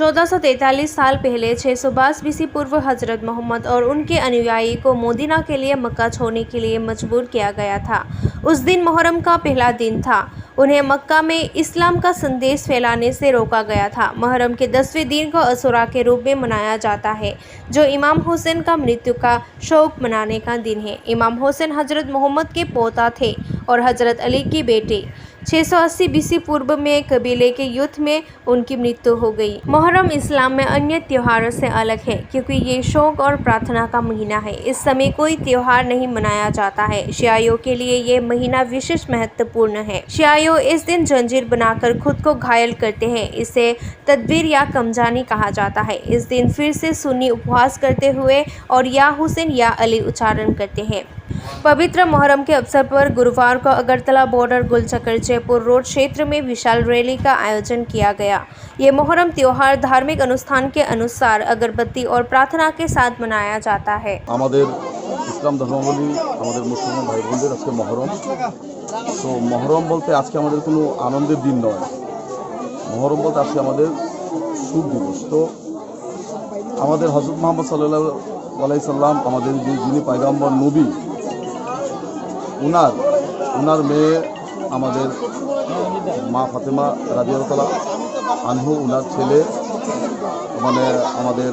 1443 साल पहले 622 बीसी पूर्व हजरत मोहम्मद और उनके अनुयायी को मदीना के लिए मक्का छोड़ने के लिए मजबूर किया गया था। उस दिन मुहर्रम का पहला दिन था। उन्हें मक्का में इस्लाम का संदेश फैलाने से रोका गया था। मुहर्रम के 10वें दिन को अशूरा के रूप में मनाया जाता है, जो इमाम हुसैन का मृत्यु का शोक मनाने का दिन है। इमाम हुसैन हजरत मोहम्मद के पोता थे और हजरत अली की बेटे। 680 बीसी पूर्व में कबीले के युद्ध में उनकी मृत्यु हो गई। मुहर्रम इस्लाम में अन्य त्योहारों से अलग है क्योंकि ये शौक और प्रार्थना का महीना है। इस समय कोई त्योहार नहीं मनाया जाता है। शियाओं के लिए ये महीना विशेष महत्वपूर्ण है। शियाओं इस दिन जंजीर बनाकर खुद को घायल करते हैं। इसे तदबीर या कमजानी कहा जाता है। इस दिन फिर से सुन्नी उपवास करते हुए और या हुसैन या अली उच्चारण करते हैं। पवित्र मुहर्रम के अवसर पर गुरुवार को अगरतला बॉर्डर गुलचक्कर जयपुर रोड क्षेत्र में विशाल रैली का आयोजन किया गया। ये मुहर्रम त्योहार धार्मिक अनुष्ठान के अनुसार अगरबत्ती और प्रार्थना के साथ मनाया जाता है। इस्लाम धर्मावलम्बी मुसलमान भाई बोनদের আজকে মহরম। তো মহরম বলতে আজকে আমাদের কোনো আনন্দের দিন নয়। মহরম বলতে আজকে আমাদের সুখ দিবস। তো আমাদের হযরত মুহাম্মদ সাল্লাল্লাহু আলাইহি সাল্লাম আমাদের যিনি পয়গম্বর নবী, উনার মেয়ে আমাদের মা ফাতেমা রাদিয়াল্লাহু তাআলা আনহু, উনার ছেলে আমাদের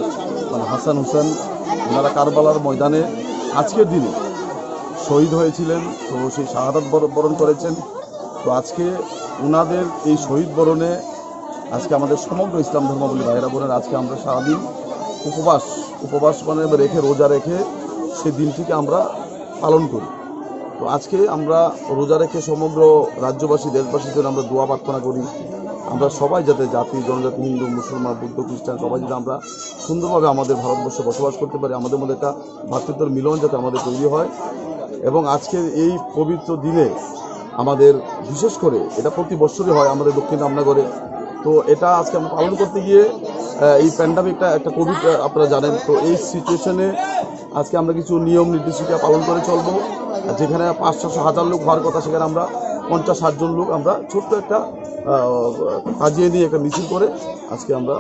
হাসান হুসেন, ওনারা কারবালার ময়দানে আজকের দিনে শহীদ হয়েছিলেন। তো সেই শাহাদাত বরণ করেছেন। তো আজকে ওনাদের এই শহীদ বরণে আজকে আমাদের সমগ্র ইসলাম ধর্মাবলম্বী ভাইরা বোনেরা আজকে আমরা সারাদিন উপবাস রেখে রোজা রেখে সেই দিনটিকে আমরা পালন করি। তো আজকে আমরা রোজা রেখে সমগ্র রাজ্যবাসী দেশবাসীর জন্য আমরা দোয়া প্রার্থনা করি। আমরা সবাই যাতে জাতি জনজাতি হিন্দু মুসলমান বৌদ্ধ খ্রিস্টান সবাই যাতে আমরা সুন্দরভাবে আমাদের ভারতবর্ষে বসবাস করতে পারি, আমাদের মধ্যে একটা ভ্রাতৃত্বের মিলন যাতে আমাদের তৈরি হয়। এবং আজকের এই পবিত্র দিনে আমাদের বিশেষ করে এটা প্রতি বছরই হয় আমাদের দক্ষিণ রামনগরে। তো এটা আজকে আমরা পালন করতে গিয়ে এই প্যান্ডামিকটা একটা কোভিড আপনারা জানেন। তো এই সিচুয়েশনে আজকে আমরা কিছু নিয়ম নির্দেশিকা পালন করে চলবো। যেখানে 500-1000 লোক হওয়ার কথা সেখানে আমরা 50-60 জন লোক আমরা ছোট্ট একটা সাজিয়ে নিয়ে একটা মিছিল করে আজকে আমরা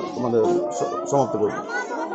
সমাপ্ত করব।